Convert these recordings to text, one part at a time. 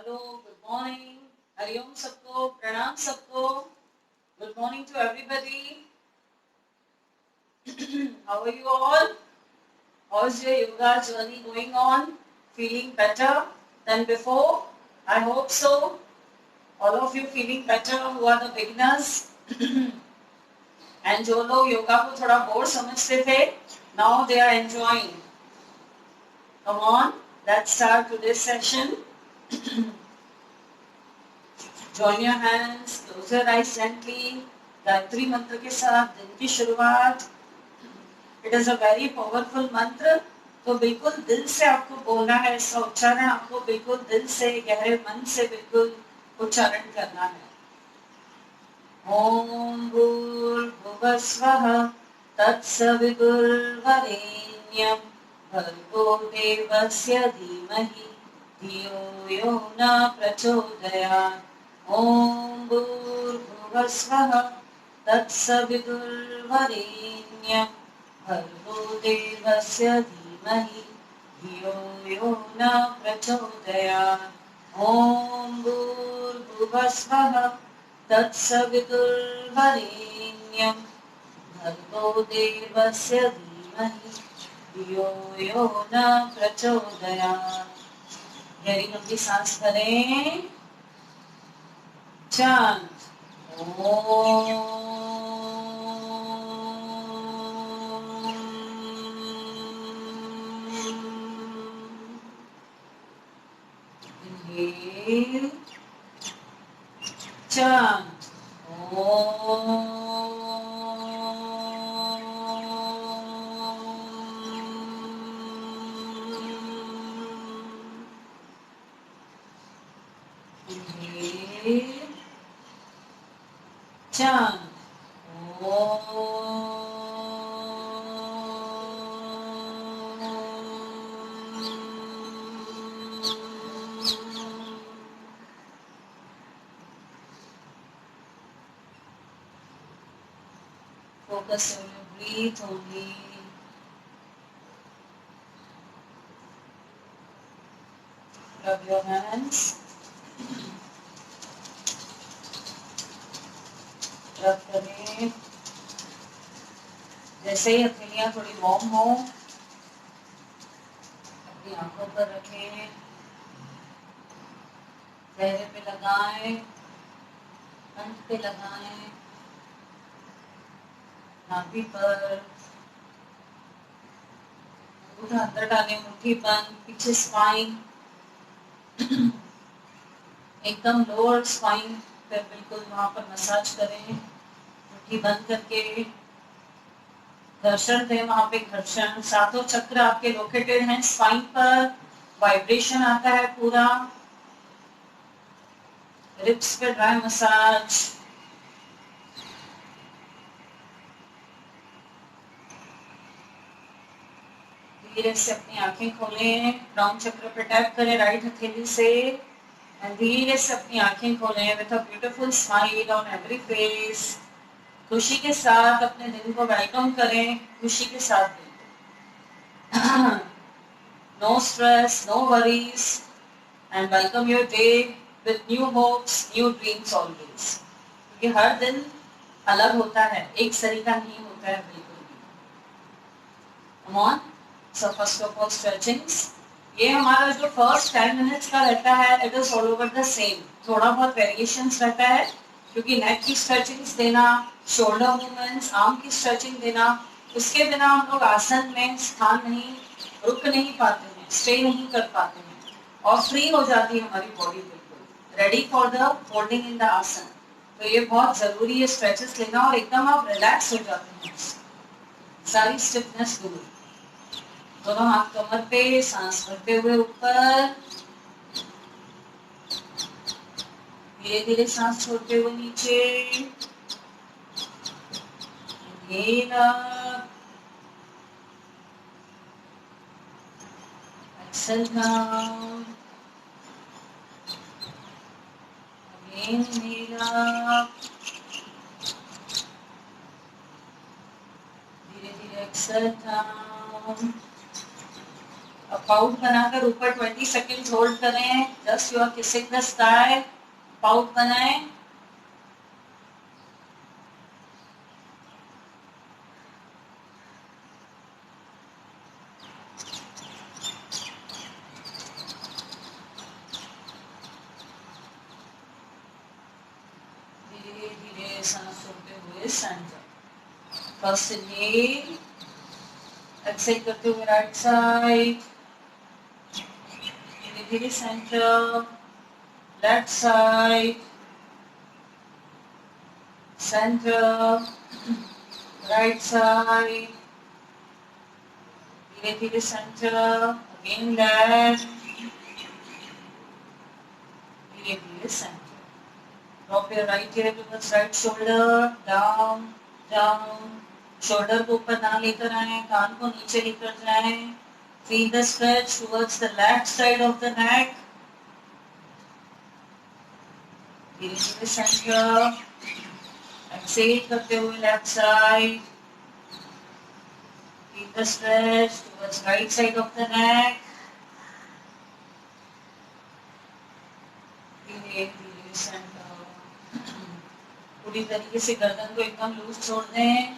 Hello, good morning, Hariom सबको, प्रणाम सबको. Good morning to everybody. How are you all? How's your yoga journey going on? Feeling better than before? I hope so. All of you feeling better who are the beginners. And जो लोग योगा को थोड़ा bore समझते थे, now they are enjoying. Come on, let's start today's session. Join your hands, close your eyes gently. Gayatri मंत्र के साथ दिन की शुरुआत. It is a very powerful मंत्र. तो बिल्कुल दिल से आपको बोलना है, इसका उच्चारण आपको बिल्कुल दिल से, गहरे मन से बिल्कुल उच्चारण करना है. ओम भूर्भुवस्वः तत्सवितुर्वरेण्यं भर्गो देवस्य धीमहि धियो यो न प्रचोदयात्. ओम भूर्भुवस्वः तत्सवितुर्वरेण्यं भर्गो देवस्य धीमहि धियो यो न प्रचोदयात्. ओम भूर्भुवस्वः तत्सवितुर्वरेण्यं भर्गो देवस्य धीमहि धियो यो न प्रचोदयात्. गहरी लंबी सांस भरें. चांद Inhale. Chant Inhale. Chant Focus on your breath only. Rub your hands. रब करें. जैसे ही हथेलियां थोड़ी वार्म हो, अपनी आंखों पर रखें. चेहरे पे लगाएं, कंठ पे लगाएं, नाभि पर. अंगूठा अंदर डालें, मुट्ठी बंद, पीछे स्पाइन, एकदम लोअर स्पाइन पे बिल्कुल वहां पर मसाज करें. मुट्ठी बंद करके घर्षण दें, वहां पे घर्षण. सातों चक्र आपके लोकेटेड हैं स्पाइन पर. वाइब्रेशन आता है पूरा. रिब्स पे ड्राई मसाज. धीरे से अपनी आंखें खोलें. क्राउन चक्र पे टैप करें राइट हथेली से. धीरे से अपनी आंखें खोलें with a beautiful smile on every face. खुशी के साथ अपने दिन को वेलकम करें. खुशी के साथ दिन. No stress, no worries, and welcome your day with new hopes, new dreams always. क्योंकि हर दिन अलग होता है, एक सरीका नहीं होता है बिल्कुल भी. Come on. So first of all stretchings. ये हमारा जो फर्स्ट 10 मिनट्स का रहता है, it is all over the same. थोड़ा बहुत वेरिएशंस रहता है क्योंकि नेक की स्ट्रेचिंग्स देना, शोल्डर मूवमेंट्स, आर्म की स्ट्रेचिंग देना. उसके बिना हम लोग आसन में स्थान नहीं, रुक नहीं पाते हैं, स्टे नहीं कर पाते हैं और फ्री हो जाती है हमारी बॉडी बिल्कुल ready for the holding in the आसन. तो ये बहुत जरूरी है स्ट्रेचेस लेना और एकदम आप रिलैक्स हो जाते हैं, सारी स्टिफनेस दूर. दोनों हाथ कमर पे, सांस भरते हुए ऊपर, धीरे धीरे सांस छोड़ते हुए नीचे. Inhale up, exhale down. Again inhale up, धीरे धीरे exhale down. पाउट बनाकर ऊपर 20 सेकेंड्स होल्ड करें, just you are kissing the sky, pout बनाएं। धीरे धीरे सांस छोड़ते हुए सेंटर, फर्स्ट इनहेल, एक्सहेल करते हुए राइट साइड, धीरे धीरे centre, left side, centre, right side, धीरे धीरे सेंटर, अगेन लेफ्ट, धीरे धीरे centre. Drop your right ear towards right shoulder, down, down. Shoulder को ऊपर ना लेकर आए, कान को नीचे लेकर जाए. Feel the stretch towards the left side of the neck. धीरे धीरे सेंटर, एक्सेल करते हुए left side. Feel the stretch towards right side of the neck. धीरे धीरे सेंटर. पूरी तरीके से गर्दन को एकदम लूज छोड़ दें.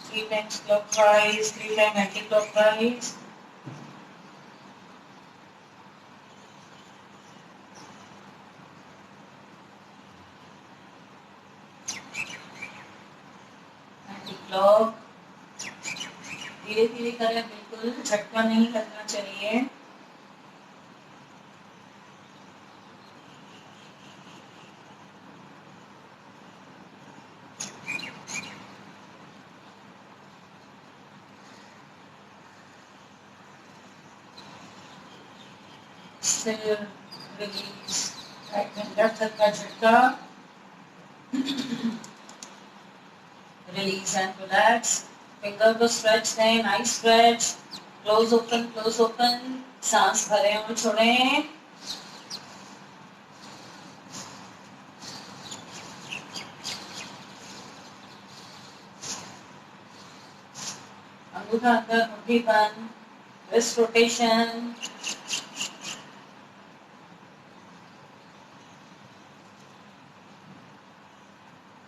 3 times clockwise, 3 times anti-clockwise. Anti-clock. धीरे धीरे करें, बिल्कुल झटका नहीं लगना चाहिए. Still release right and left hand का झटका. Release and relax. फिंगर को स्ट्रेच दें, नाइस स्ट्रेच. Close open. सांस भरें और छोड़ें. अंगूठा अंदर, मुट्ठी बंद. Wrist rotation.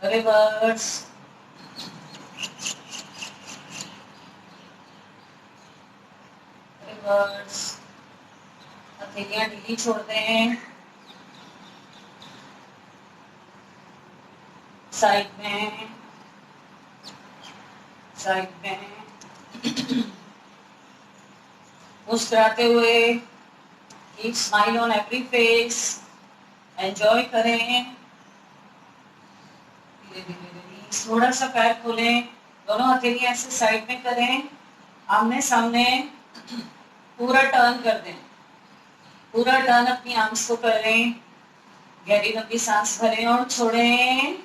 रिवर्स. रिवर्स. हथेलियां ढीली छोड़ दें. साइड में. मुस्कुराते हुए. Keep smile on every face. Enjoy करें. थोड़ा सा पैर खोलें, दोनों हथेलियां ऐसे साइड में करें, आमने सामने. पूरा टर्न कर दें. पूरा टर्न अपनी आर्म्स को करें. गहरी लंबी सांस भरें और छोड़ें.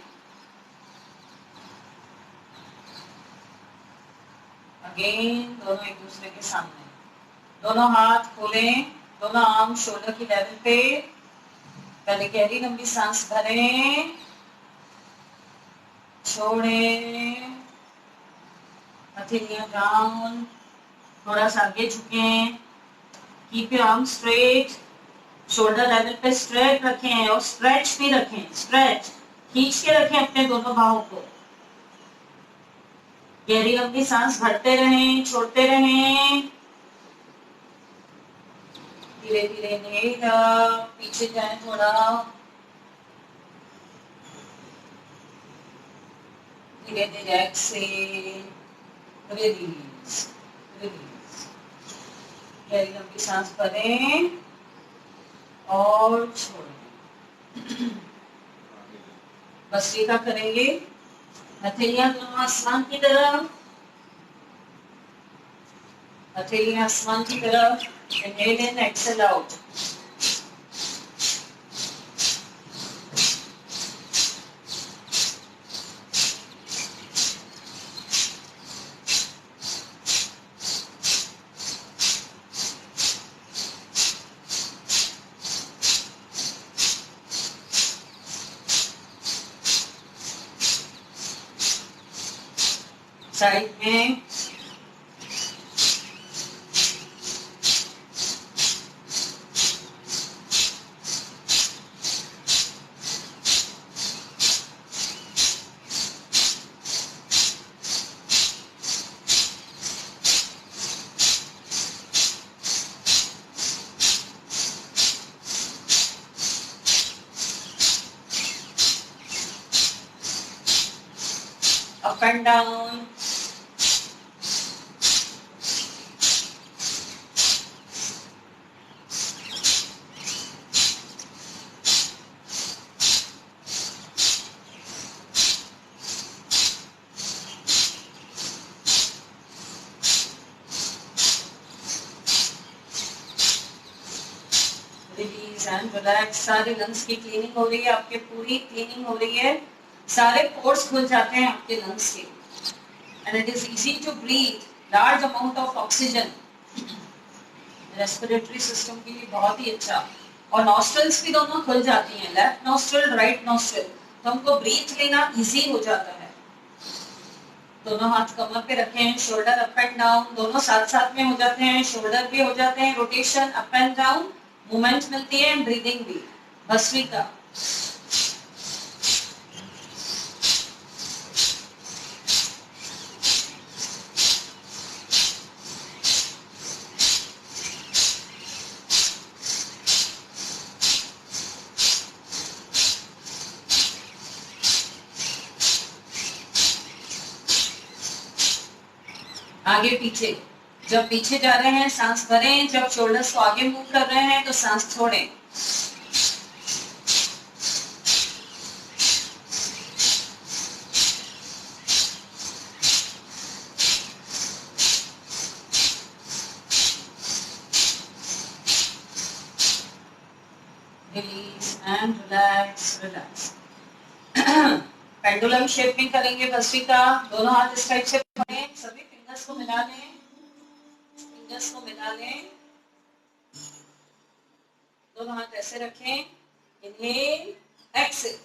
अगेन दोनों एक दूसरे के सामने. दोनों हाथ खोलें, दोनों आर्म शोल्डर की लेवल पे. पहले गहरी लंबी सांस भरें, छोड़ें. हथेलियां डाउन. थोड़ा सा आगे झुकें. Keep your arm straight. Shoulder level पे स्ट्रेट रखें और स्ट्रेच भी रखें. स्ट्रेच खींच के रखें अपने दोनों बाहों को. गहरी लंबी सांस भरते रहें, छोड़ते रहें. धीरे धीरे इनहेल अप, पीछे जाएं थोड़ा. धीरे धीरे एक्सेल. रिलीज. गहरी लंबी सांस भरें और छोड़ें. भस्त्रिका करेंगे. हथेलियां दोनों आसमान की तरफ. हथेलियां आसमान की तरफ. इनहेल इन, एक्सेल आउट. साइड में. Up and down. Release and relax. सारे लंग्स की क्लीनिंग हो रही है, आपके पूरी क्लीनिंग हो रही है, सारे पोर्स खुल जाते हैं आपके लंग्स के। And it is easy to breathe large amount of oxygen. Respiratory system के लिए बहुत ही अच्छा। और नॉस्ट्रल्स भी दोनों खुल जाती हैं, लेफ्ट नॉस्ट्रल राइट नॉस्ट्रल, तो हमको ब्रीथ लेना इजी हो जाता है। दोनों हाथ कमर पे रखें, शोल्डर अप एंड डाउन, दोनों साथ साथ में हो जाते हैं, शोल्डर भी हो जाते हैं, rotation up and down, movement मिलती है, ब्रीदिंग भी। भस्त्रिका। आगे पीछे, जब पीछे जा रहे हैं सांस भरें, जब शोल्डर्स को आगे मूव कर रहे हैं तो सांस छोड़ें। Release and relax relax. Pendulum shape में करेंगे भस्त्रिका। दोनों हाथ इस टाइप से पकड़ें, सभी फिंगर्स को मिला लें, फिंगर्स को मिला लें, दोनों हाथ ऐसे रखें। Inhale, exhale.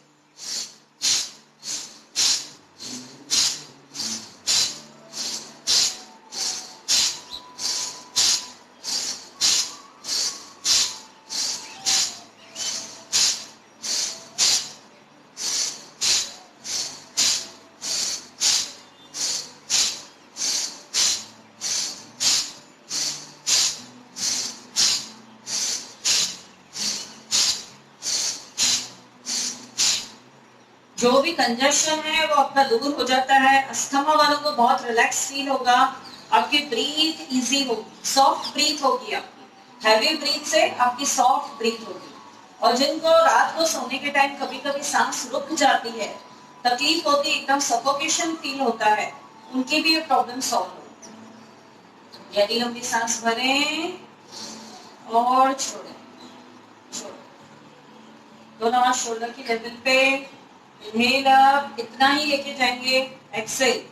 जो भी कंजशन है वो आपका दूर हो जाता है। अस्थमा वालों को बहुत रिलैक्स फील होगा, आपकी ब्रीथ इजी होगी, सॉफ्ट ब्रीथ होगी आपकी। हैवी ब्रीथ से आपकी सॉफ्ट ब्रीथ होगी। और जिनको रात को सोने के टाइम कभी कभी सांस रुक जाती है, तकलीफ होती है, एकदम सफोकेशन फील होता है, उनकी भी ये प्रॉब्लम सॉल्व होगी। गहरी लंबी सांस भरें और छोड़ें, छोड़ें। दोनों हाथ शोल्डर की लेवल पे। इनहेल अप, इतना ही लेके जाएंगे, एक्सेल।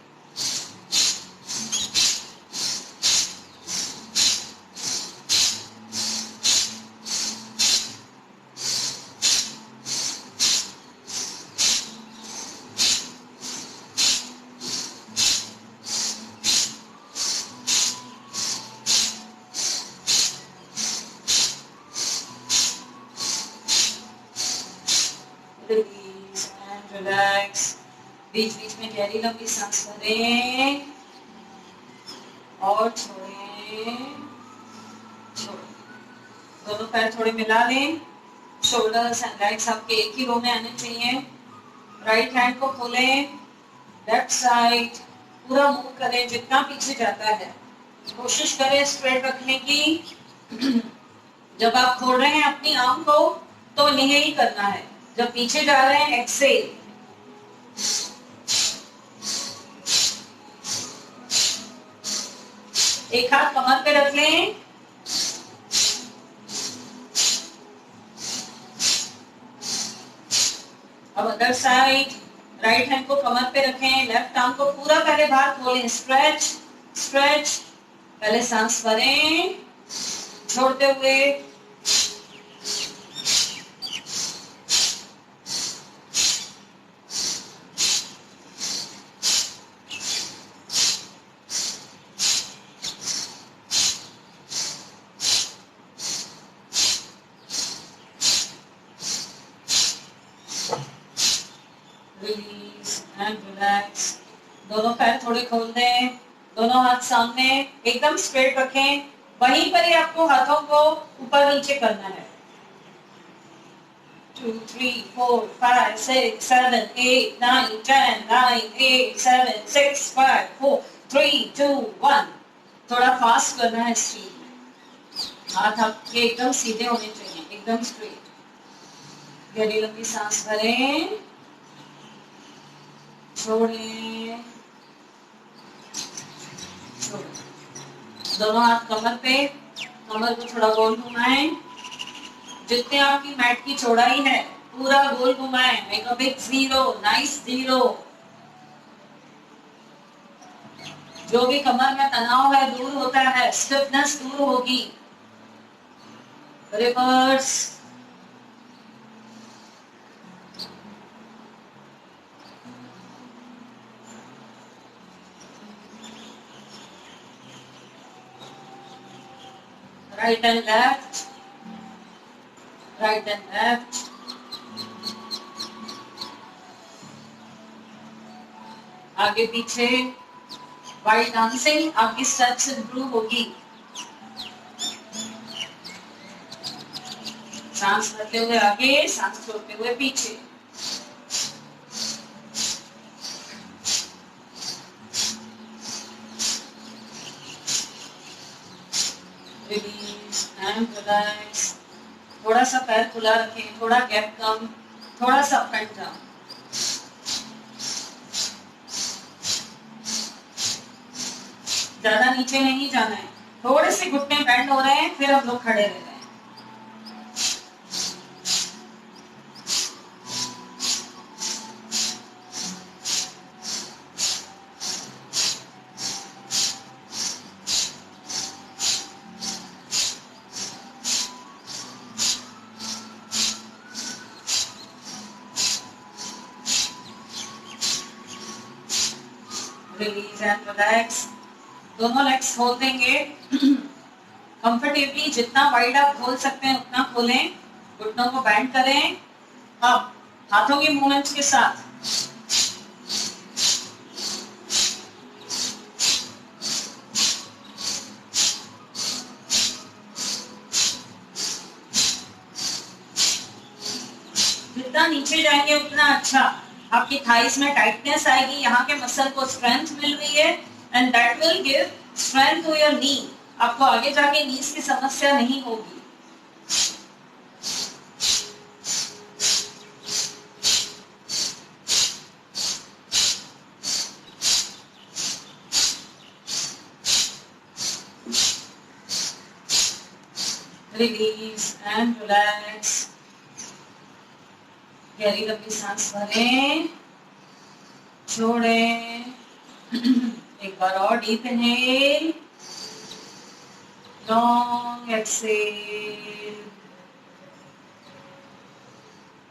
Release and relax. बीच बीच में गहरी लंबी सांस भरें और छोड़ें, छोड़ें। दोनों पैर थोड़े मिला लें, शोल्डर्स एंड लेग्स आपके एक ही रो में आने चाहिए। राइट हैंड को खोलें, लेफ्ट साइड पूरा मूव करें, जितना पीछे जाता है कोशिश करें स्ट्रेट रखने की। जब आप खोल रहे हैं अपनी आर्म को तो इनहेल करना है, जब पीछे जा रहे हैं एक्सेल। एक हाथ कमर पे रख लें, अब अदर साइड। राइट हैंड को कमर पे रखें, लेफ्ट आर्म को पूरा पहले बाहर खोलें, स्ट्रेच स्ट्रेच। पहले सांस भरें छोड़ते हुए, रिलीज एंड रिलैक्स। दोनों पैर थोड़े खोल दें, दोनों हाथ सामने एकदम स्ट्रेट रखें। वहीं पर ही आपको हाथों को ऊपर नीचे करना है। 2, 3, 4, 5, 6, 7, 8, 9, 10, 9, 8, 7, 6, 5, 4, 3, 2, 1. थोड़ा फास्ट करना है स्पीड में। हाथ आपके एकदम सीधे होने चाहिए, एकदम स्ट्रेट। गहरी लंबी सांस भरें, छोड़ें, छोड़ें। दोनों हाथ कमर पे, कमर को थोड़ा गोल घुमाएं। जितने आपकी मैट की चौड़ाई है पूरा गोल घुमाएं। Make a big zero, nice zero. जो भी कमर में तनाव है दूर होता है, स्टिफनेस दूर होगी। Reverse, right and left, right and left. आगे पीछे, वाइड डांसिंग, आपकी स्टेप्स इंप्रूव होगी। सांस भरते हुए आगे, सांस छोड़ते हुए पीछे। Release and relax. थोड़ा सा पैर खुला रखें, थोड़ा गैप कम, थोड़ा सा अप एंड डाउन। ज्यादा नीचे नहीं जाना है। थोड़े से घुटने बेंड हो रहे हैं, फिर हम लोग खड़े रह रहे हैं। Release and relax. दोनों लेग्स खोल देंगे कंफर्टेबली। जितना वाइड आप खोल सकते हैं उतना खोलें। घुटनों को बैंड करें। अब हाथों के मूवमेंट्स के साथ जितना नीचे जाएंगे उतना अच्छा। आपकी थाइस में टाइटनेस आएगी, यहाँ के मसल को स्ट्रेंथ मिल रही है, and that will give strength to your knee. आपको आगे जाके नीज की समस्या नहीं होगी। Release and relax. गहरी लंबी सांस भरें, छोड़ें। एक बार और deep inhale, long exhale.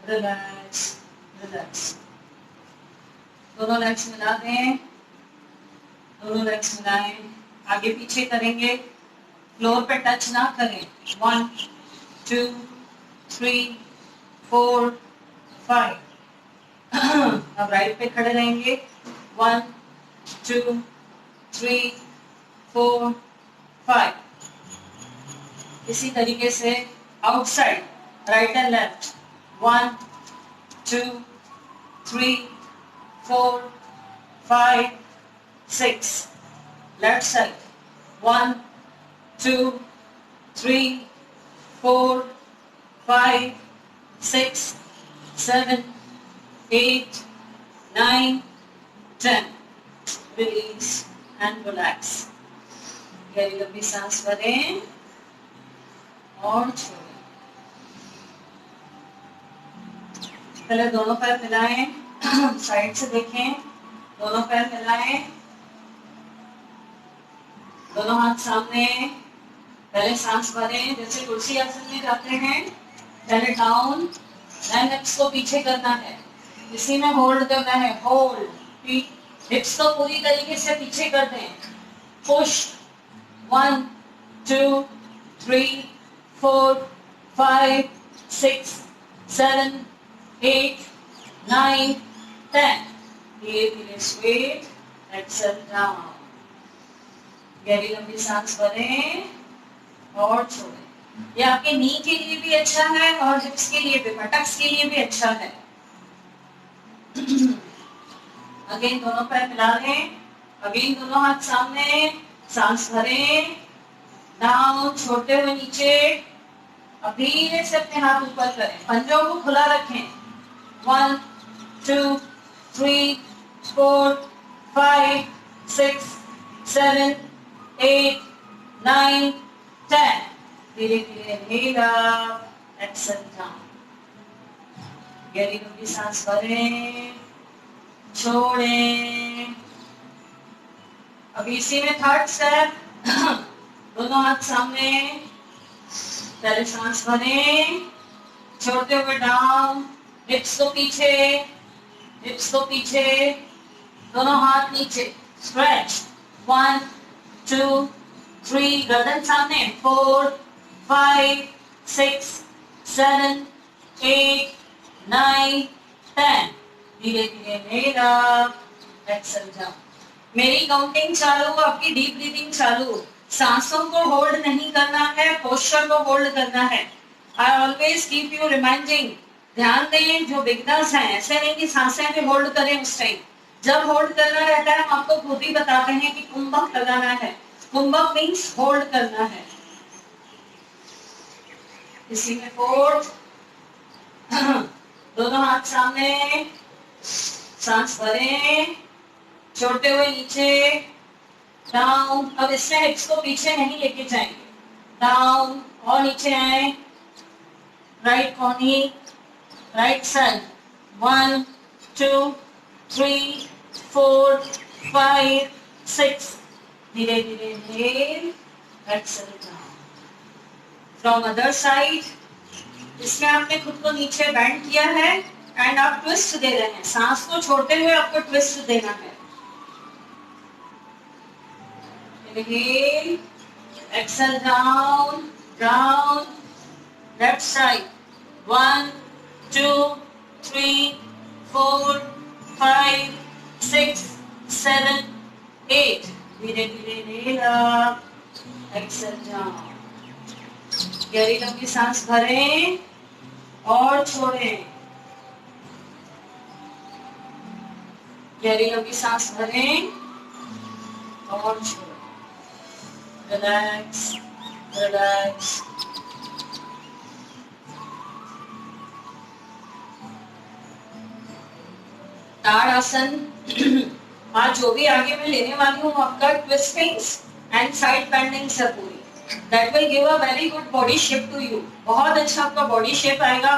Relax, relax. दोनों लेग्स मिला दें, दोनों लेग्स मिलाएं। आगे पीछे करेंगे, फ्लोर पे टच ना करें। 1, 2, 3, 4, 5। अब राइट पे खड़े रहेंगे। 1, 2, 3, 4, 5। इसी तरीके से outside, right and left. 1, 2, 3, 4, 5, 6। Left side 1, 2, 3, 4, 5, 6, 7, 8, 9, 10. Release and relax. गहरी लंबी सांस भरें और छोड़ें। पहले दोनों पैर मिलाएं, साइड से देखें। दोनों पैर मिलाएं, दोनों हाथ सामने। पहले सांस भरें, जैसे कुर्सी आसन में जाते हैं। पहले डाउन, देन हिप्स को पीछे करना है, इसी में होल्ड करना है। होल्ड, हिप्स को पूरी तरीके से पीछे कर दें। पुश, 1, 2, 3, 4, 5, 6, 7, 8, 9, 10। धीरे धीरे स्ट्रेट, एक्सेल डाउन। गहरी लंबी सांस भरें और छोड़ें। ये आपके नी के लिए भी अच्छा है और हिप्स के लिए भी, बटक्स के लिए भी अच्छा है। अगेन दोनों पैर मिला लें, अगेन दोनों हाथ सामने, सांस भरें, डाउन, छोड़ते हुए नीचे। अब धीरे से अपने हाथ ऊपर करें, पंजों को खुला रखें। 1 2 3 4 5 6 7 8 9 10। धीरे धीरे inhale up, exhale down। गहरी लंबी सांस भरें, छोड़ें। अभी इसी में थर्ड स्टेप, दोनों हाथ सामने, पहले सांस भरें, छोड़ते हुए डाउन, हिप्स को पीछे, हिप्स को पीछे, दोनों हाथ नीचे, स्ट्रेच। 1 2 3, गर्दन सामने, 4 5 6 7 8 9 10। धीरे धीरे inhale up, exhale down। मेरी काउंटिंग चालू, आपकी डीप ब्रीथिंग चालू। सांसों को होल्ड नहीं करना है, पोस्चर को होल्ड करना है। I always keep you reminding, ध्यान दें जो बिगनर्स हैं, ऐसे नहीं कि सांसें भी होल्ड करें उस टाइम। जब होल्ड करना रहता है हम आपको खुद ही बताते हैं कि कुंभक लगाना है। कुंभक मीन्स होल्ड करना है। इसी में फोर्थ, दोनों हाथ सामने, सांस भरें, छोड़ते हुए नीचे, डाउन। अब इसमें हिप्स को पीछे नहीं लेके जाएंगे, डाउन और नीचे आए, राइट कॉर्नी, राइट साइड। 1 2 3 4 5 6। धीरे धीरे inhale, exhale down। From other side, इसमें आपने खुद को नीचे बेंड किया है एंड आप ट्विस्ट दे रहे हैं। सांस को छोड़ते हुए आपको ट्विस्ट देना है। Inhale, exhale down, down, left side। 1 2 3 4 5 6 7 8। धीरे धीरे inhale up, exhale down। गहरी लंबी सांस भरें और छोड़ें, गहरी लंबी सांस भरें और छोड़ें। Relax, relax. ताड़ासन। आज जो भी आगे मैं लेने वाली हूँ आपका ट्विस्टिंग्स एंड साइड बेंडिंग्स है पूरी। That will give a very good body shape to you। बहुत अच्छा आपका बॉडी शेप आएगा,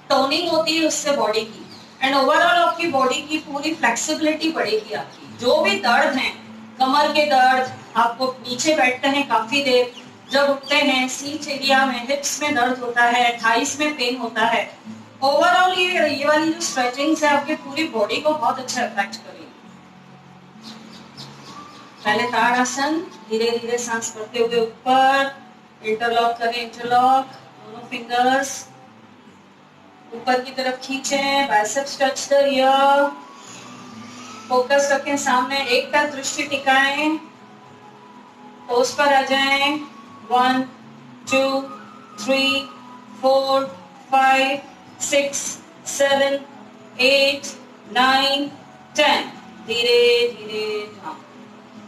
टोनिंग होती है उससे बॉडी की, एंड ओवरऑल आपकी बॉडी की पूरी फ्लेक्सिबिलिटी बढ़ेगी आपकी। जो भी दर्द है, कमर के दर्द, आपको नीचे बैठते हैं काफी देर, जब उठते हैं सीट एरिया में, हिप्स में दर्द होता है, थाइस में पेन होता है, ओवरऑल ये वाली जो स्ट्रेचिंग्स है आपकी पूरी बॉडी को बहुत अच्छा इफेक्ट करेगी। पहले ताड़ासन, धीरे धीरे सांस भरते हुए ऊपर, इंटरलॉक करें, इंटरलॉक, दोनों फिंगर्स ऊपर की तरफ खींचें, biceps touch the year, focus रखें सामने, एक तरफ दृष्टि टिकाएं, टोस पर आ जाएं। 1 2 3 4 5 6 7 8 9 10। धीरे धीरे हाँ।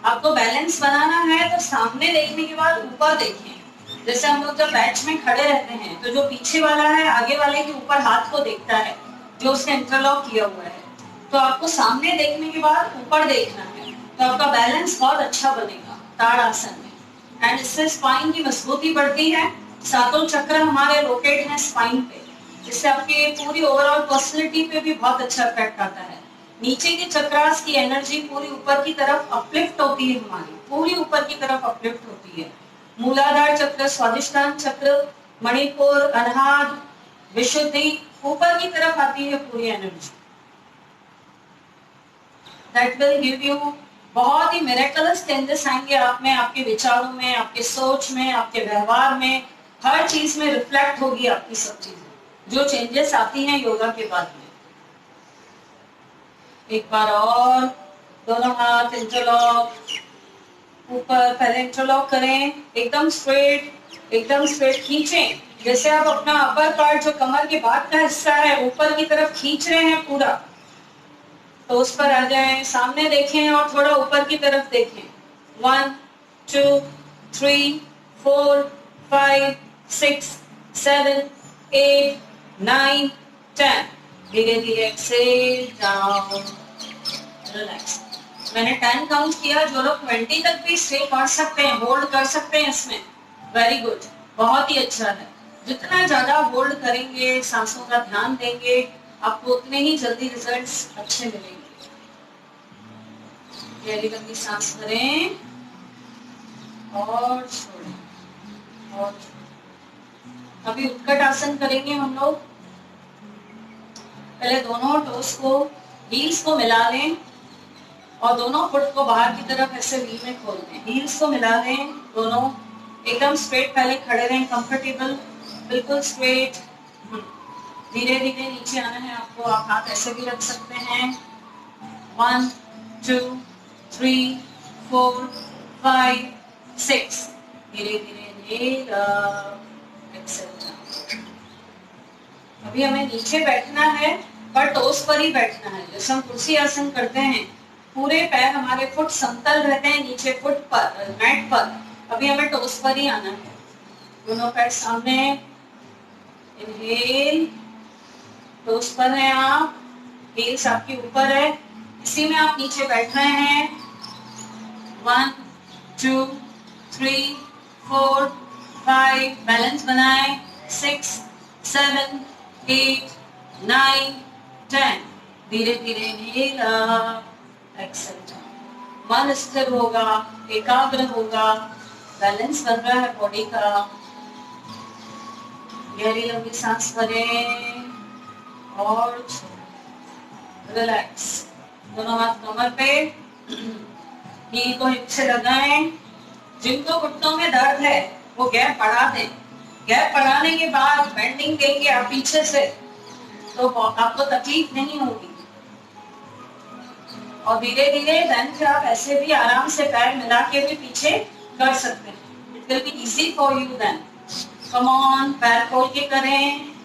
आपको बैलेंस बनाना है तो सामने देखने के बाद ऊपर देखें। जैसे हम लोग जब बैच में खड़े रहते हैं तो जो पीछे वाला है आगे वाले के ऊपर हाथ को देखता है, जो उसने इंटरलॉक किया हुआ है, तो आपको सामने देखने के बाद ऊपर देखना है, तो आपका बैलेंस बहुत अच्छा बनेगा ताड़ासन में। एंड इससे स्पाइन की मजबूती बढ़ती है, सातों चक्र हमारे रोटेट हैं स्पाइन पे, जिससे आपकी पूरी ओवरऑल पर्सनैलिटी पे भी बहुत अच्छा इफेक्ट आता है। नीचे के चक्रास की एनर्जी पूरी ऊपर की तरफ अपलिफ्ट होती है, हमारी पूरी ऊपर की तरफ अपलिफ्ट होती है। मूलाधार चक्र, स्वादिष्टान चक्र, मणिपुर, अनाहत, विशुद्धि, ऊपर की तरफ आती है पूरी energy. That will give you बहुत ही मिरेकलस चेंजेस आएंगे आप में, आपके विचारों में, आपके सोच में, आपके व्यवहार में, हर चीज में रिफ्लेक्ट होगी आपकी सब चीजें जो चेंजेस आती हैं योगा के बाद में। एक बार और, दोनों हाथ इंटरलॉक, ऊपर पहले इंटरलॉक करें एकदम स्ट्रेट, एकदम स्ट्रेट खींचें, जैसे आप अपना अपर पार्ट जो कमर के बाद का हिस्सा है ऊपर की तरफ खींच रहे हैं पूरा, तो उस पर आ जाएं, सामने देखें और थोड़ा ऊपर की तरफ देखें। 1 2 3 4 5 6 7 8 9 10। धीरे धीरे एक्सेल डाउन, रिलैक्स। मैंने 10 काउंट किया, जो लोग 20 तक भी स्टे कर सकते हैं, होल्ड कर सकते हैं इसमें, वेरी गुड, बहुत ही अच्छा है। जितना ज्यादा होल्ड करेंगे, सांसों का ध्यान देंगे, आपको उतने ही जल्दी रिजल्ट्स अच्छे मिलेंगे। गहरी लंबी सांस करें और छोड़ें और छोड़ें। अभी उत्कट आसन करेंगे हम लोग। पहले दोनों टोस को, हील्स को मिला लें और दोनों फुट को बाहर की तरफ ऐसे वी में खोल दें। हील्स को मिला लें, दोनों एकदम स्ट्रेट पहले खड़े रहें, कंफर्टेबल, बिल्कुल स्ट्रेट। धीरे धीरे नीचे आना है आपको, आप हाथ ऐसे भी रख सकते हैं। 1 2 3 4 5 6। धीरे धीरे अभी हमें नीचे बैठना है, पर टोस पर ही बैठना है। जैसे हम कुर्सी आसन करते हैं, पूरे पैर हमारे फुट समतल रहते हैं नीचे फुट पर, मैट पर। अभी हमें टोस पर ही आना है। दोनों पैर सामने, इनहेल, टोस पर हैं आप, हील्स आपके ऊपर है, इसी में आप नीचे बैठ रहे हैं। 1 2 3 4 5, बैलेंस बनाएं। 6 7 8 9 10। धीरे धीरे इनहेल अप, एक्सेल डाउन। मन स्थिर होगा, एकाग्र होगा, बैलेंस बन रहा है बॉडी का। गहरी लंबी सांस करें और रिलैक्स। दोनों हाथ कमर पे, हील को हिप से लगाएं। जिनको घुटनों में दर्द है वो गैप बढ़ा दें। गैप बढ़ाने के बाद बेंडिंग देंगे आप पीछे से, तो आपको तकलीफ नहीं होगी। और धीरे धीरे बेंच आप ऐसे भी आराम से पैर मिला के भी पीछे कर सकते हैं। It will be easy for you then. Come on, पैर खोल के करें।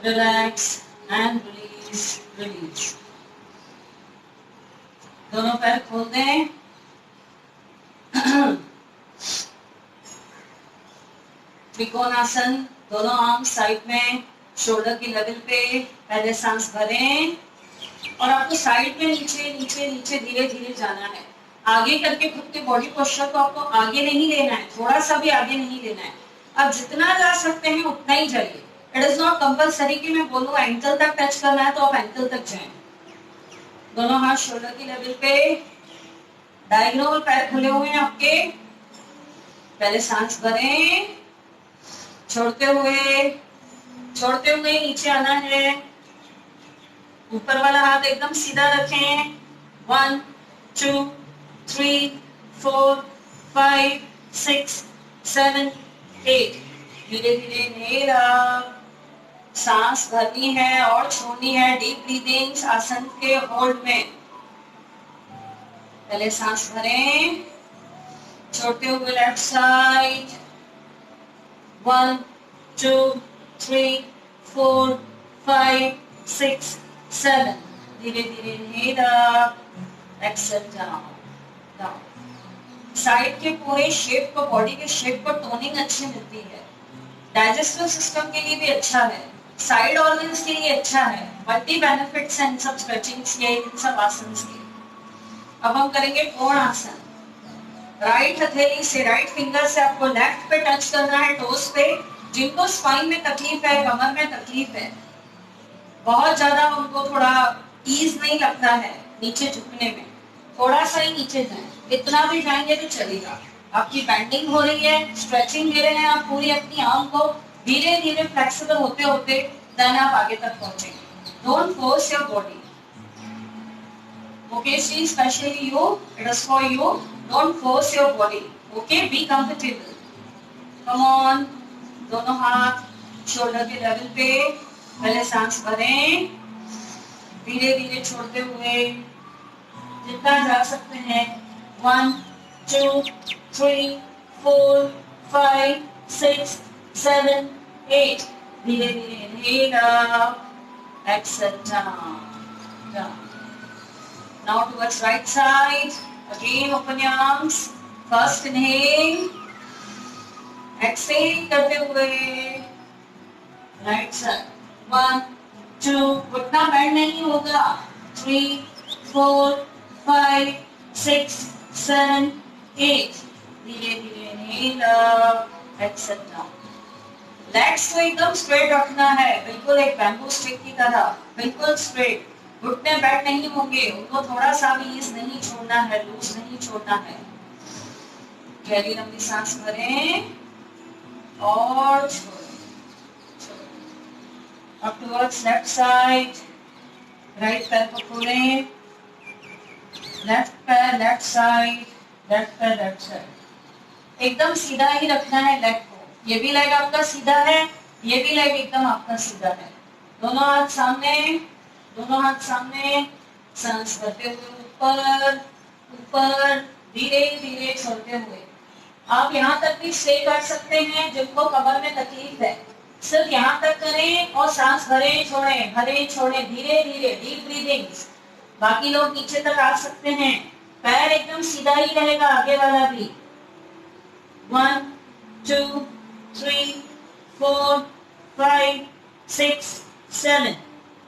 Relax and release, release. दोनों पैर खोल दें। त्रिकोणासन, दोनों आर्म साइड में, शोल्डर की लेवल पे। पहले सांस भरें और आपको साइड में नीचे नीचे नीचे धीरे धीरे जाना है। आगे करके खुद के बॉडी पोस्चर को आपको आगे नहीं लेना है, थोड़ा सा भी आगे नहीं लेना है। आप जितना जा सकते हैं उतना ही जाइए। इट इज नॉट कंपल्सरी कि मैं बोलूं एंकल तक टच करना है तो आप एंकल तक जाएं। दोनों हाथ शोल्डर की लेवल पे, डायगोनल पैर खुले हुए हैं आपके। पहले सांस भरें, छोड़ते हुए नीचे आना है। ऊपर वाला हाथ एकदम सीधा रखें। 1 2 3 4 5 6 7 8। धीरे धीरे इनहेल अप, सांस भरनी है और छोड़नी है। डीप ब्रीदिंग आसन के होल्ड में। पहले सांस भरें, छोड़ते हुए लेफ्ट साइड। 1 2 3 4 5 6 7। धीरे धीरे inhale up, exhale down, down. Side के पूरे शेप को, बॉडी के शेप को टोनिंग अच्छी मिलती है। डाइजेस्टिव सिस्टम के लिए भी अच्छा है, साइड ऑर्गन्स के लिए अच्छा है। मल्टी बेनिफिट्स हैं इन सब स्ट्रेचिंग्स के, इन सब आसन के। अब हम करेंगे कोण आसन। राइट हथेली से, राइट फिंगर से आपको लेफ्ट पे टच करना है, टोस पे। जिनको स्पाइन में तकलीफ है, कमर में तकलीफ है, बहुत ज्यादा उनको थोड़ा ईज नहीं लगता है नीचे झुकने में, थोड़ा सा ही नीचे जाएं। इतना भी जाएंगे तो चलेगा। आपकी बैंडिंग हो रही है, स्ट्रेचिंग दे रहे हैं आप पूरी अपनी आर्म को। धीरे धीरे फ्लेक्सिबल होते होते देन आप आगे तक पहुंचेंगे। Don't force your body. Okay, see, especially you, it is for you. Don't force your body. Okay, be comfortable. Come on. दोनों हाथ शोल्डर के लेवल पे। पहले सांस भरें धीरे धीरे छोड़ते हुए जितना जा सकते हैं 1 2 3 4 5 6 7 8 धीरे धीरे inhale up, exhale down, down. Now towards right side, again open your arms. First inhale, exhale करते हुए right side 1 2 घुटना बैंड नहीं होगा 3 4 5 6 7 8 धीरे धीरे inhale up, exhale down. Legs को एकदम स्ट्रेट रखना है, बिल्कुल एक बैम्बू स्टिक की तरह, बिल्कुल स्ट्रेट. घुटने बैठ नहीं होंगे, उनको थोड़ा सा भी ईज नहीं छोड़ना है, लूज नहीं छोड़ना है. गहरी लंबी सांस भरें और छोड़ें. अब टुवर्ड्स लेफ्ट साइड, राइट पैर को खोलें, लेफ्ट पैर लेफ्ट साइड, लेफ्ट पैर लेफ्ट साइड. एकदम सीधा ही रखना है लेग को. ये भी लेग आपका सीधा है, ये भी लेग एकदम आपका सीधा है. दोनों हाथ सामने, दोनों हाथ सामने. सांस भरते हुए ऊपर ऊपर, धीरे धीरे छोड़ते हुए. आप यहाँ तक भी स्टे कर सकते हैं जिनको कमर में तकलीफ है, सिर्फ यहाँ तक करें और सांस भरें छोड़ें, भरें छोड़ें, धीरे धीरे डीप ब्रीदिंग. बाकी लोग नीचे तक आ सकते हैं. पैर एकदम सीधा ही रहेगा, आगे वाला भी. 1 2 3 4 5 6 7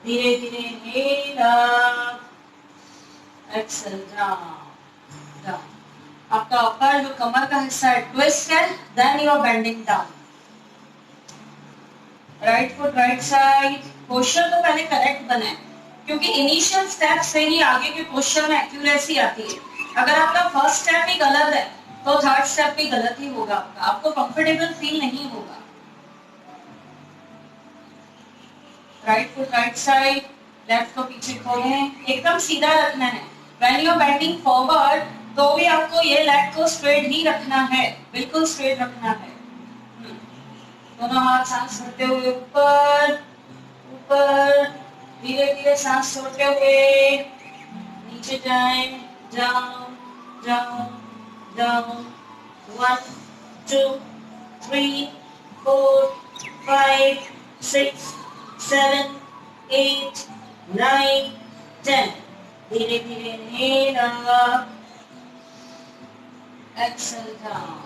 धीरे धीरे inhale up, exhale down, down. आपका ऊपर जो कमर का हिस्सा है ट्विस्ट है, then you are bending down. Right foot right side. Posture तो पहले करेक्ट बने, क्योंकि इनिशियल स्टेप से ही आगे के पोस्चर में एक्यूरेसी आती है. अगर आपका फर्स्ट स्टेप ही गलत है तो थर्ड स्टेप भी गलत ही होगा. आपको कंफर्टेबल फील नहीं होगा. Right foot right side, left को पीछे खोलें, एकदम सीधा रखना है. When you are bending forward तो भी आपको ये लेग को स्ट्रेट ही रखना है, बिल्कुल स्ट्रेट रखना है. दोनों हाथ सांस भरते हुए ऊपर ऊपर, धीरे धीरे सांस छोड़ते हुए नीचे जाएं, जाओ जाओ down. 1 2 3 4 5 6 7 8 9 10 धीरे धीरे inhale up, exhale down.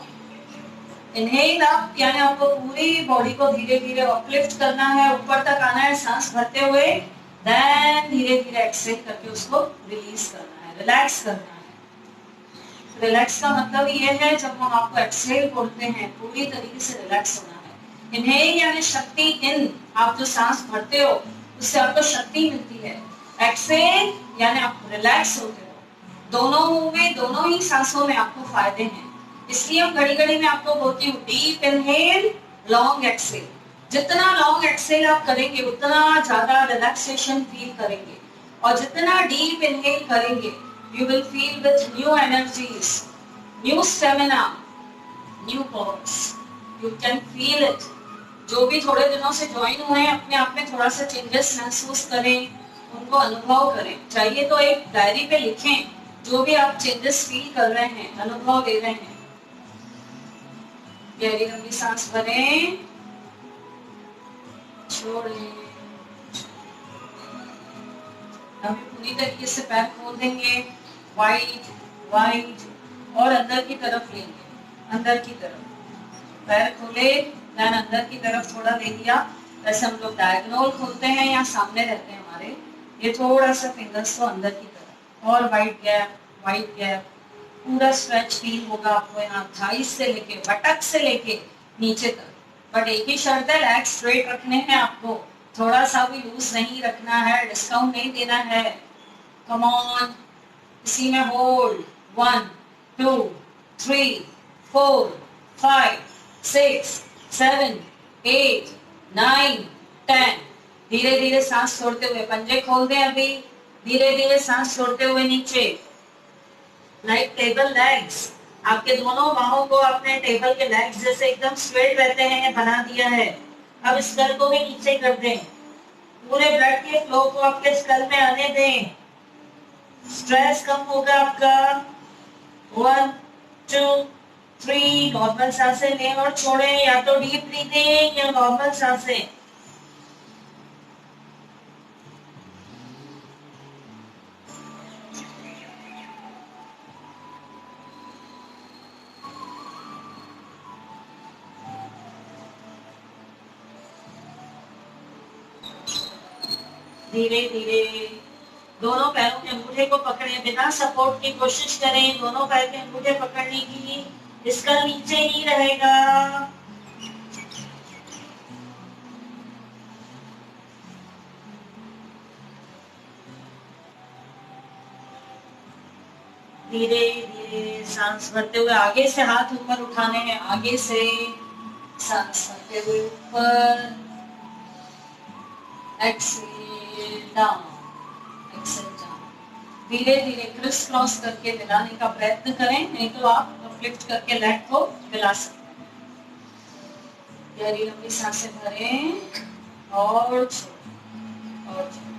Inhale up यानी आपको पूरी बॉडी को धीरे धीरे अपलिफ्ट करना है, ऊपर तक आना है सांस भरते हुए. देन धीरे धीरे एक्सहेल करके उसको रिलीज करना है, रिलैक्स करना है. रिलैक्स का मतलब ये है जब हम आपको एक्सहेल बोलते हैं पूरी तरीके से रिलैक्स होना है. इनहेल यानी शक्ति इन, आप जो सांस भरते हो उससे आपको शक्ति मिलती है. एक्सहेल यानी आप रिलैक्स होते हो. दोनों में, दोनों ही सांसों में आपको फायदे हैं. इसलिए हम घड़ी घड़ी में आपको बोलती हूँ डीप इनहेल, लॉन्ग एक्सहेल. जितना लॉन्ग एक्सहेल आप करेंगे उतना ज्यादा रिलैक्सेशन फील करेंगे, और जितना डीप इनहेल करेंगे you will feel with new energies, new stamina, new powers. You can feel it. जो भी थोड़े दिनों से ज्वाइन हुए हैं अपने आप में थोड़ा सा चेंजेस महसूस करें, उनको अनुभव करें. चाहिए तो एक डायरी पे लिखें जो भी आप चेंजेस फील कर रहे हैं, अनुभव ले रहे हैं. गहरी लंबी सांस भरें, छोड़ें. अभी पूरी तरीके से पैर खोल देंगे, वाइड वाइड, और अंदर की तरफ लेंगे, अंदर की तरफ. पैर खोले, ध्यान अंदर की तरफ थोड़ा ले लिया. वैसे हम लोग डायगोनल खोलते हैं या सामने रहते हैं हमारे, ये थोड़ा सा फिंगर्स को अंदर की तरफ, और वाइड गैप. पूरा स्ट्रेच फील होगा आपको यहाँ, थाई से लेके बटक से लेके नीचे तक. बट एक ही शर्त है, लेग स्ट्रेट रखने हैं आपको, थोड़ा सा भी लूज नहीं रखना है, डिस्काउंट नहीं देना है. कम ऑन, इसी में होल्ड. 1 2 3 4 5 6 7 8 9 10 धीरे धीरे सांस छोड़ते हुए पंजे खोल दें. अभी धीरे धीरे सांस छोड़ते हुए नीचे, लाइक टेबल लेग्स. आपके दोनों बाहों को अपने टेबल के लेग्स जैसे एकदम स्ट्रेट रहते हैं बना दिया है. अब इस गर्दन को भी नीचे कर दें. पूरे ब्लड के फ्लो को आपके स्कल में आने दें, स्ट्रेस कम होगा आपका। 1 2 3 नॉर्मल सांसें लें और छोड़ें, या तो डीप ब्रीदिंग या नॉर्मल सांसें। धीरे धीरे दोनों पैरों के अंगूठे को पकड़े, बिना सपोर्ट की कोशिश करें दोनों पैर के अंगूठे पकड़ने की, इसका नीचे ही रहेगा। धीरे धीरे सांस भरते हुए आगे से हाथ ऊपर उठाने हैं, आगे से सांस भरते हुए ऊपर, एक्सेल डाउन, एक्सेल डाउन। धीरे धीरे क्रिस क्रॉस करके मिलाने का प्रयत्न करें, नहीं तो आप फ्लिप करके लेग को मिला सकते हैं। गहरी लंबी सांसें भरें और छोड़ें और छोड़ें।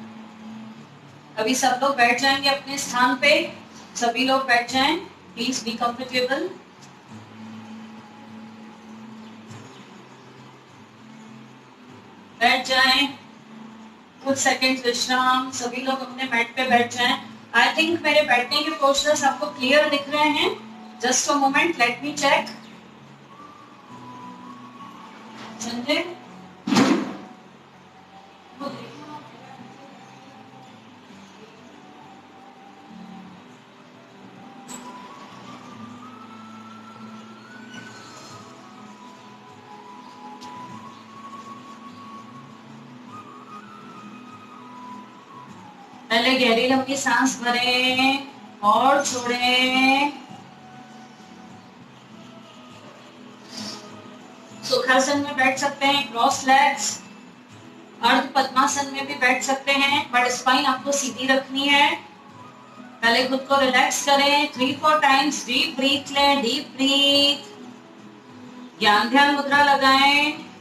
अभी सब लोग बैठ जाएंगे अपने स्थान पे, सभी लोग बैठ जाएं, प्लीज बी कंफर्टेबल। बैठ जाएं, कुछ सेकंड विश्राम, सभी लोग अपने मैट पे बैठ जाएं। आई थिंक मेरे बैठने के पोस्चर्स आपको क्लियर दिख रहे हैं। Just a moment, let me check. Sanjay पहले गहरी लंबी सांस भरें और छोड़ें। सुखासन में बैठ सकते हैं, क्रॉस लेग्स। अर्ध पद्मासन में भी बैठ सकते हैं, बट स्पाइन आपको सीधी रखनी है। पहले खुद को रिलैक्स करें, 3-4 टाइम्स डीप ब्रीथ लें, डीप ब्रीथ। ज्ञान ध्यान मुद्रा लगाएं।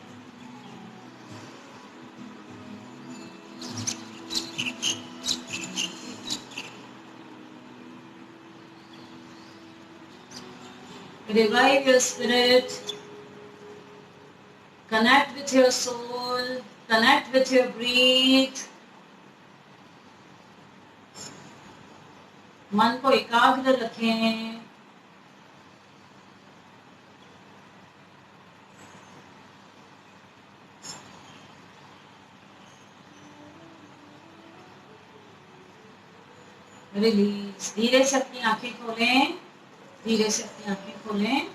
Revive your spirit, connect with your soul, connect with your breath. मन को एकाग्र रखें। रिलीज। धीरे से अपनी आंखें खोलें, धीरे से अपनी आंखें खोलें।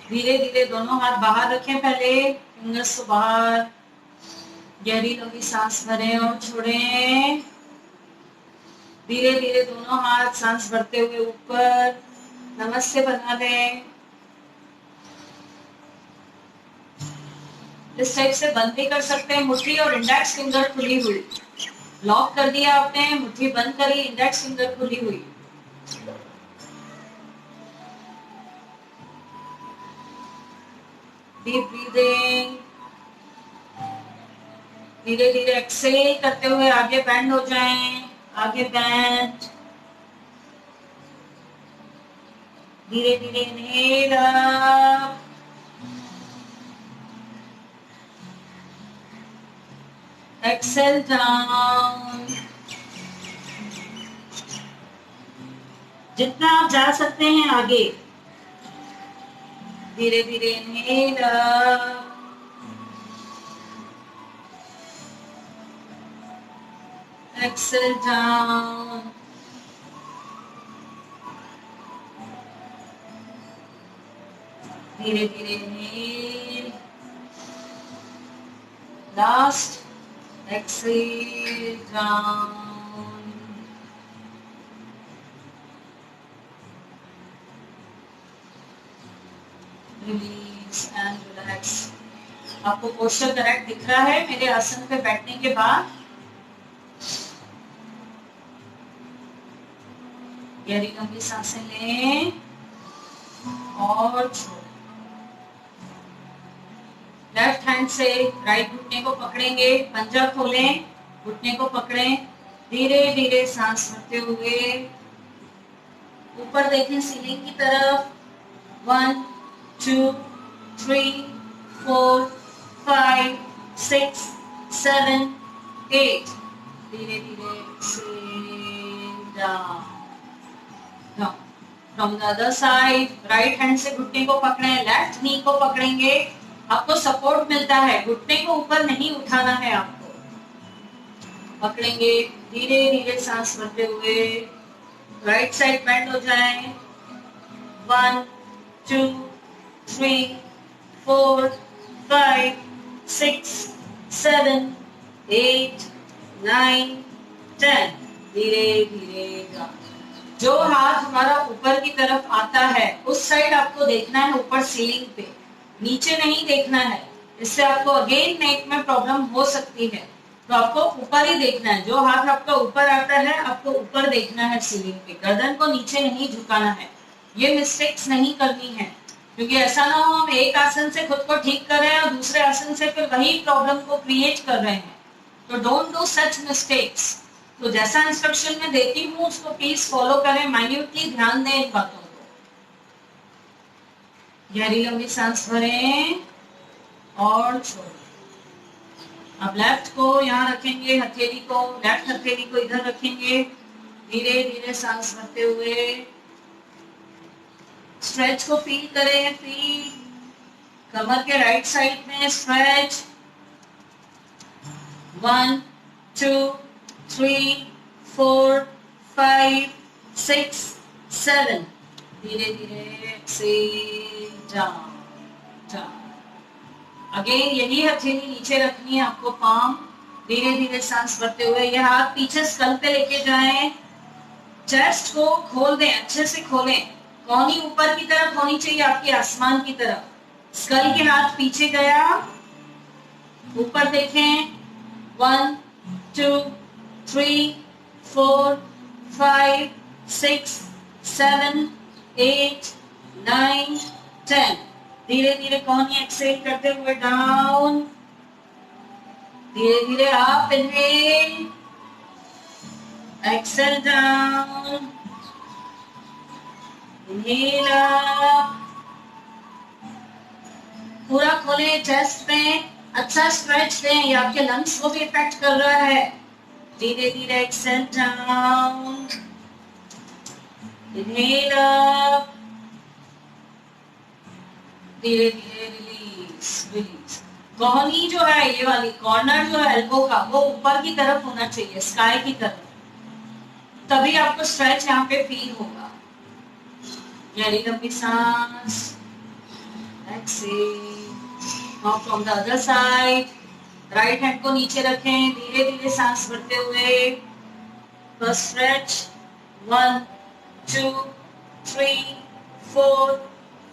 धीरे धीरे दोनों हाथ बाहर रखें, पहले फिंगर्स को बाहर। गहरी लंबी सांस भरें और छोड़ें। धीरे धीरे दोनों हाथ सांस भरते हुए ऊपर, नमस्ते बना लें। इस टाइप से बंद भी कर सकते हैं, मुट्ठी और इंडेक्स फिंगर खुली हुई। लॉक कर दिया आपने, मुट्ठी बंद करी, इंडेक्स फिंगर खुली हुई। Deep breathing. धीरे धीरे एक्सेल करते हुए आगे बेंड हो जाएं, आगे बेंड। धीरे धीरे इनहेल अप, एक्सेल डाउन। जितना आप जा सकते हैं आगे। धीरे धीरे इनहेल अप, एक्सेल डाउन। धीरे धीरे inhale, last exhale down, release and relax। आपको पोस्चर करेक्ट दिख रहा है मेरे आसन पे बैठने के बाद? गहरी लंबी सांसें लें और छोड़ें। लेफ्ट हैंड हैंड से राइट घुटने को पकड़ेंगे, पंजा खोलें, घुटने को पकड़ें, धीरे धीरे सांस भरते हुए ऊपर देखें सीलिंग की तरफ। 1 2 3 4 5 6 7 8, धीरे धीरे down down. From the other side right hand से घुटने को पकड़े, लेफ्ट नी को पकड़ेंगे, आपको सपोर्ट मिलता है, घुटने को ऊपर नहीं उठाना है, आपको पकड़ेंगे, धीरे धीरे सांस भरते हुए राइट साइड बेंड हो जाए। 1 2 3 4 5 6 7 8 9 10, धीरे धीरे डाउन। जो हाथ हमारा ऊपर की तरफ आता है उस साइड आपको देखना है, ऊपर सीलिंग पे, नीचे नहीं देखना है, इससे आपको अगेन नेक में प्रॉब्लम हो सकती है। तो आपको ऊपर ही देखना है, जो हाथ आपका ऊपर आता है आपको ऊपर देखना है सीलिंग पे, गर्दन को नीचे नहीं झुकाना है। ये मिस्टेक्स नहीं करनी है, क्योंकि ऐसा ना हो हम एक आसन से खुद को ठीक कर रहे हैं और दूसरे आसन से फिर वही प्रॉब्लम को क्रिएट कर रहे हैं। तो डोंट डू सच मिस्टेक्स। तो जैसा इंस्ट्रक्शन में देती हूँ उसको प्लीज फॉलो करें, माइन्यूटली ध्यान दें इन बातों को। गहरी लंबी सांस भरें और छोड़ें। अब लेफ्ट को यहाँ रखेंगे, हथेली को, लेफ्ट हथेली को इधर रखेंगे, धीरे धीरे सांस भरते हुए स्ट्रेच को फील करें, फील कमर के राइट साइड में स्ट्रेच। 1 2 3 4 5 6 7, धीरे धीरे एक्सेल डाउन डाउन। अगेन यही हथेली नीचे रखनी है आपको, पाम, धीरे धीरे सांस भरते हुए ये हाथ पीछे स्कल पे लेके जाएं, चेस्ट को खोल दें, अच्छे से खोलें, कोहनी ऊपर की तरफ होनी चाहिए आपकी, आसमान की तरफ। स्कल के हाथ पीछे गया, ऊपर देखें। 1 2 3 4 5 6 7 8 9 10, धीरे धीरे कोहनी एक्सेल करते हुए डाउन, धीरे धीरे up, inhale, exhale down, inhale up. पूरा खोलें चेस्ट में, अच्छा स्ट्रेच दें, ये आपके लंग्स को भी इफेक्ट कर रहा है। धीरे धीरे एक्सेल डाउन, इनहेल अप, धीरे धीरे रिलीज रिलीज। कोहनी जो है, ये वाली कॉर्नर जो है एल्बो का, वो ऊपर की तरफ होना चाहिए, स्काई की तरफ, तभी आपको स्ट्रेच यहाँ पे फील होगा। गहरी लंबी सांस, exhale. Now from the other side right hand को नीचे रखें, धीरे धीरे सांस भरते हुए फर्स्ट स्ट्रेच। 1 2 3 4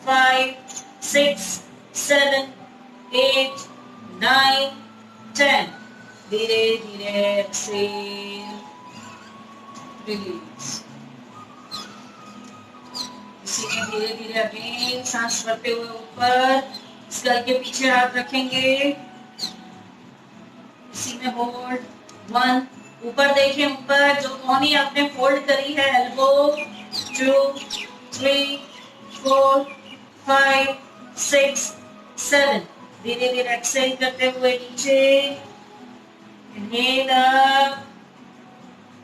5 6 7 8 9 10, धीरे धीरे एक्सेल, रिलीज। इसी में धीरे धीरे अगेन सांस भरते हुए ऊपर, स्कल के पीछे हाथ रखेंगे, इसी में होल्ड। 1, ऊपर देखें, ऊपर जो कोहनी आपने फोल्ड करी है एल्बो। 2 3 4 5 6 7, धीरे धीरे एक्सेल करते हुए नीचे, inhale up,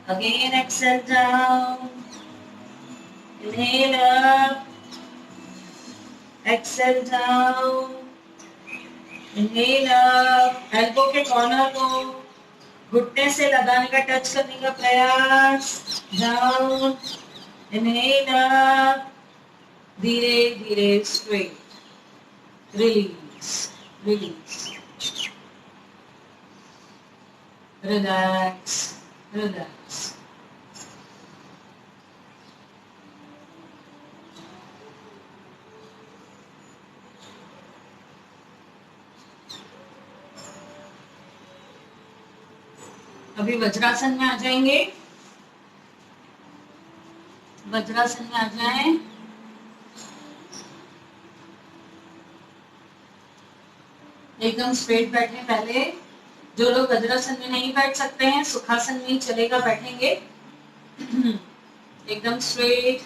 again exhale down, inhale up, exhale down, inhale up. Elbow के कॉर्नर को घुटने से लगाने का, टच करने का प्रयास, डाउन, इनहेल अप, धीरे धीरे straight, release release, relax relax. अभी वज्रासन में आ जाएंगे, वज्रासन में आ जाएं। एकदम स्ट्रेट बैठे। पहले जो लोग वज्रासन में नहीं बैठ सकते हैं, सुखासन में ही चलेगा, बैठेंगे। एकदम स्ट्रेट।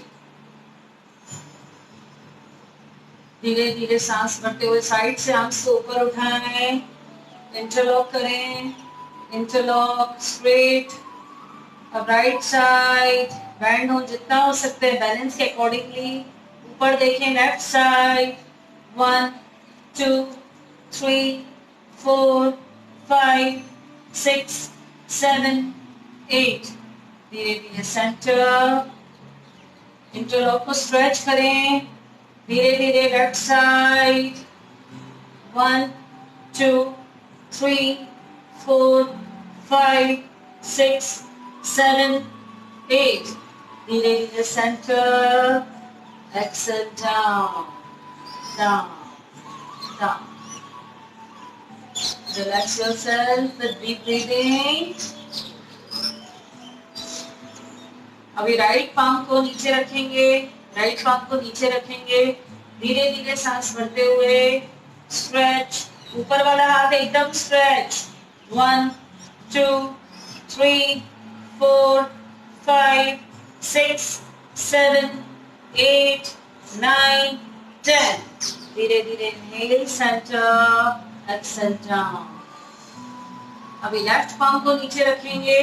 धीरे धीरे सांस भरते हुए साइड से आर्म्स को ऊपर उठाएं, इंटरलॉक करें, इंटरलॉक स्ट्रेट। अब राइट साइड बैंड हो जितना हो सकता है बैलेंस के अकॉर्डिंगली। ऊपर देखें, लेफ्ट साइड। 1 2 3 4 5 6 7 8। धीरे धीरे सेंटर, इंटरलॉक को स्ट्रेच करें। धीरे धीरे लेफ्ट साइड। 1 2 3 4 5 6 7 8। धीरे धीरे centre, exhale down down down. Relax yourself with deep breathing. अभी राइट पाम को नीचे रखेंगे, राइट पाम को नीचे रखेंगे। धीरे धीरे सांस भरते हुए स्ट्रेच, ऊपर वाला हाथ एकदम स्ट्रेच। 1 2 3 4 5 6 7 8 9 10। धीरे धीरे इनहेल, सेंटर, एक्सेल डाउन। अभी लेफ्ट पाम को नीचे रखेंगे,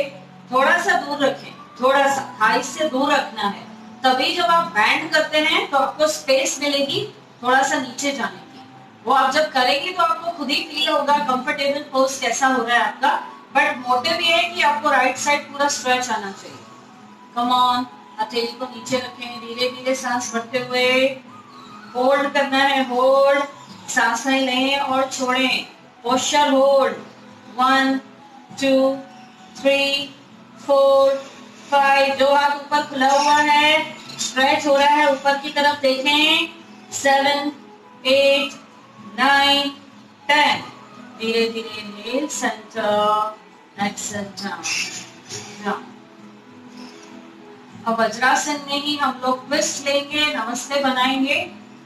थोड़ा सा दूर रखें, थोड़ा सा थाई से दूर रखना है। तभी जब आप बैंड करते हैं तो आपको स्पेस मिलेगी थोड़ा सा नीचे जाने की। वो आप जब करेंगे तो आपको खुद ही फील होगा कंफर्टेबल पोज कैसा हो रहा है आपका। बट मोटिव ये है कि आपको राइट साइड पूरा स्ट्रेच आना चाहिए। कम ऑन, हथेली को नीचे रखें, धीरे धीरे सांस भरते हुए होल्ड करना है। होल्ड, सांसें लें और छोड़ें। Posture hold. 1 2 3 4 5। जो हाथ ऊपर खुला हुआ है, स्ट्रेच हो रहा है, ऊपर की तरफ देखें। 7 8 9 10। धीरे धीरे इनहेल, सेंटर, एक्सेल डाउन। अब वज्रासन में ही हम लोग ट्विस्ट लेंगे, नमस्ते बनाएंगे।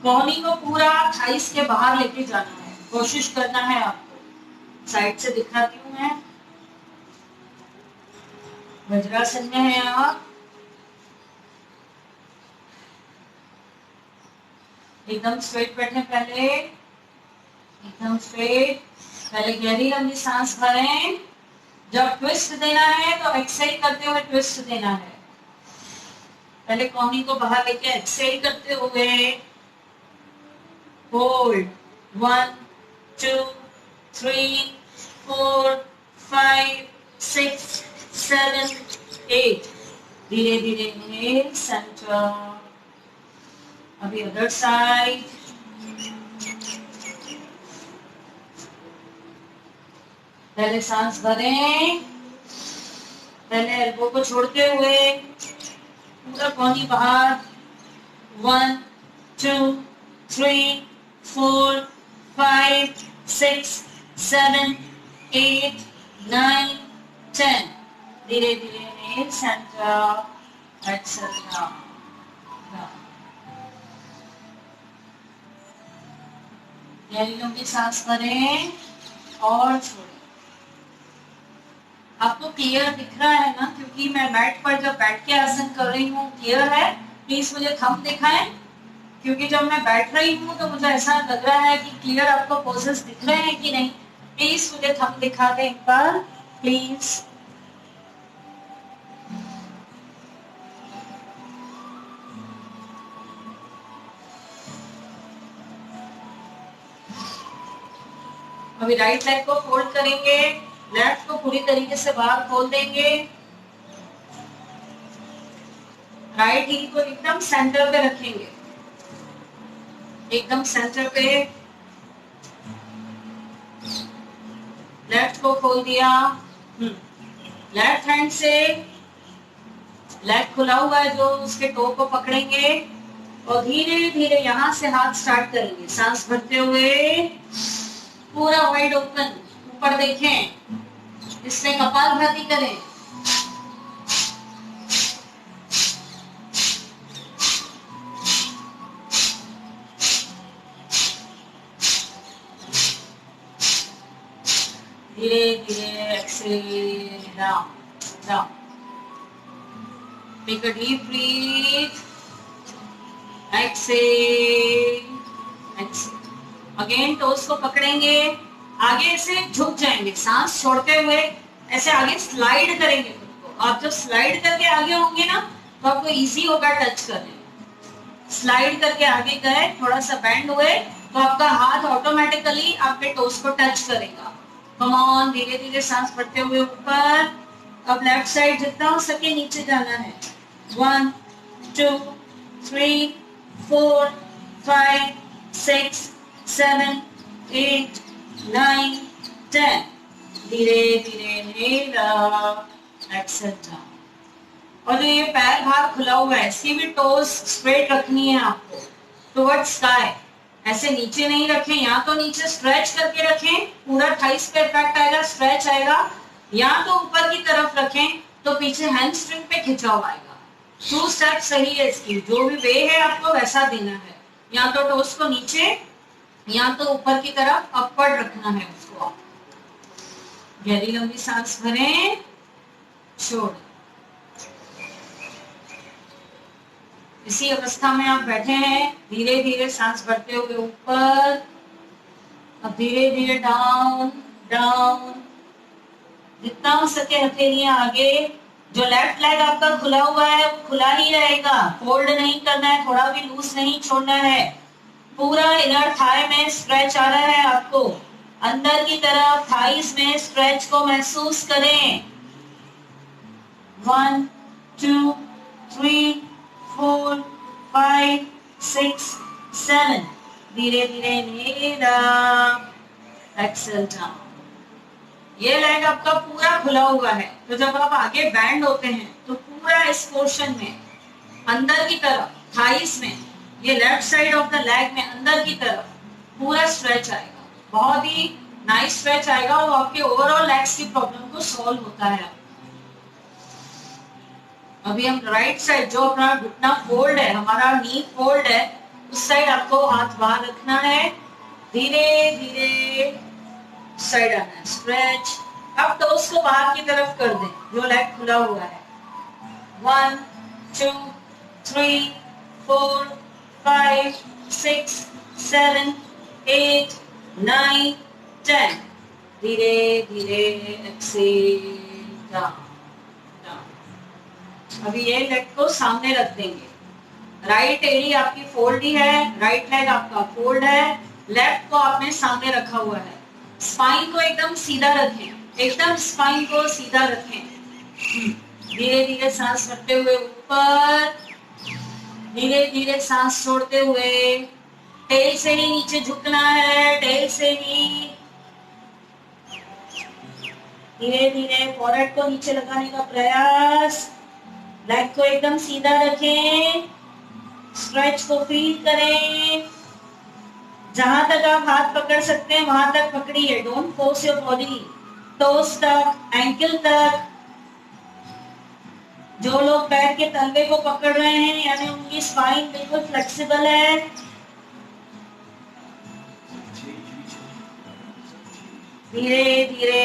कोहनी को पूरा थाइस के बाहर लेके जाना है, कोशिश करना है आपको। साइड से दिखाती हूँ मैं। वज्रासन में है आप, एकदम स्ट्रेट बैठे। पहले एकदम स्ट्रेट, पहले गहरी लंबी सांस भरें। जब ट्विस्ट देना है तो एक्सेल करते हुए ट्विस्ट देना है। पहले कोहनी को बाहर लेके एक्सेल करते हुए होल्ड। 1 2 3 4 5 6 7 8। धीरे धीरे इनहेल, सेंटर। अभी अदर साइड। पहले सांस भरें, पहले एल्बो को छोड़ते हुए पूरा कोहनी बाहर। 1 2 3 4 5 6 7 8 9 10। धीरे धीरे इनहेल, सेंटर, एक्सेल डाउन। गहरी लंबी सांस भरें और छोड़ें। आपको क्लियर दिख रहा है ना? क्योंकि मैं मैट पर जब बैठ के आसन कर रही हूँ, क्लियर है? प्लीज मुझे थंब दिखाएं, क्योंकि जब मैं बैठ रही हूँ तो मुझे ऐसा लग रहा है कि क्लियर आपको पोजेस दिख रहे हैं कि नहीं। प्लीज मुझे थंब दिखा दें एक बार, प्लीज। अभी राइट लेग को फोल्ड करेंगे, लेफ्ट को पूरी तरीके से बाहर खोल देंगे। राइट हील को एकदम सेंटर पे रखेंगे, एकदम सेंटर पे। लेफ्ट को खोल दिया। लेफ्ट हैंड से लेग खुला हुआ है जो, उसके टो को पकड़ेंगे और धीरे धीरे यहां से हाथ स्टार्ट करेंगे। सांस भरते हुए पूरा वाइड ओपन, ऊपर देखें, इससे कपालभाति करें। exhale, down, down. Take a deep breath. Exhale, exhale. Again toes को पकड़ेंगे, आगे से झुक जाएंगे, सांस छोड़ते हुए ऐसे आगे स्लाइड करेंगे खुद को। आप जब स्लाइड करके आगे होंगे ना तो आपको इजी होगा टच करने में। स्लाइड करके आगे गए, थोड़ा सा बेंड हुए तो आपका हाथ ऑटोमेटिकली आपके टोस को टच करेगा। कम ऑन, धीरे धीरे सांस भरते हुए ऊपर। अब लेफ्ट साइड जितना हो सके नीचे जाना है। 1 2 3 4 5 6 7 8 9 10। धीरे धीरे एक्सेल डाउन। और जो ये पैर भाग खुला हुआ है इसकी भी टोस स्ट्रेट रखनी है आपको, टुवर्ड्स स्काई। ऐसे नीचे नहीं रखें, या तो नीचे स्ट्रेच करके रखें, पूरा थाइस पे इफेक्ट आएगा, स्ट्रेच आएगा, या तो ऊपर की तरफ रखें तो पीछे हैमस्ट्रिंग पे खिंचाव आएगा। 2 स्टेप सही है इसकी, जो भी वे है आपको वैसा देना है। या तो टोस को नीचे या तो ऊपर की तरफ अपवर्ड रखना है उसको। गहरी लंबी सांस भरें, छोड़। इसी अवस्था में आप बैठे हैं, धीरे धीरे सांस भरते हुए ऊपर, अब धीरे धीरे डाउन डाउन। जितना हो सके हथेलियां आगे। जो लेफ्ट लेग आपका खुला हुआ है वो खुला ही रहेगा, फोल्ड नहीं करना है, थोड़ा भी लूज नहीं छोड़ना है। पूरा इनर थाई में स्ट्रेच आ रहा है आपको, अंदर की तरफ थाइस में स्ट्रेच को महसूस करें। 1 2 3 4 5 6 7। धीरे धीरे एक्सेल डाउन। ये लेग आपका पूरा खुला हुआ है, तो जब आप आगे बैंड होते हैं तो पूरा इस पोर्शन में अंदर की तरफ थाइस में, ये left side of the leg में अंदर की तरफ पूरा स्ट्रेच आएगा। बहुत ही नाइस स्ट्रेच आएगा और आपके ओवरऑल लेग्स की प्रॉब्लम को सॉल्व होता है। अभी हम राइट साइड, जो अपना घुटना फोल्ड है, हमारा नी फोल्ड है, उस साइड आपको हाथ बाहर रखना है। धीरे धीरे साइड आना है, स्ट्रेच। अब टोस को बाहर की तरफ कर दें, जो लेग खुला हुआ है। 1 2 3 4 5 6 7 8 9 10। धीरे धीरे एक्सेल डाउन डाउन। अभी ये लेग को सामने रख देंगे। राइट एड़ी आपकी फोल्ड ही है, राइट लेग आपका फोल्ड है, लेफ्ट को आपने सामने रखा हुआ है। स्पाइन को एकदम सीधा रखें, एकदम स्पाइन को सीधा रखें। धीरे धीरे सांस भरते हुए ऊपर, धीरे धीरे सांस छोड़ते हुए। टेल से ही नीचे झुकना है, टेल से ही। धीरे धीरे फॉरहेड को नीचे लगाने का प्रयास। लेग को एकदम सीधा रखें, स्ट्रेच को फील करें। जहां तक आप हाथ पकड़ सकते हैं वहां तक पकड़िए, don't force your body. Toes तक, एंकल तक। जो लोग पैर के तलवे को पकड़ रहे हैं यानी उनकी स्पाइन बिल्कुल फ्लेक्सिबल है। धीरे धीरे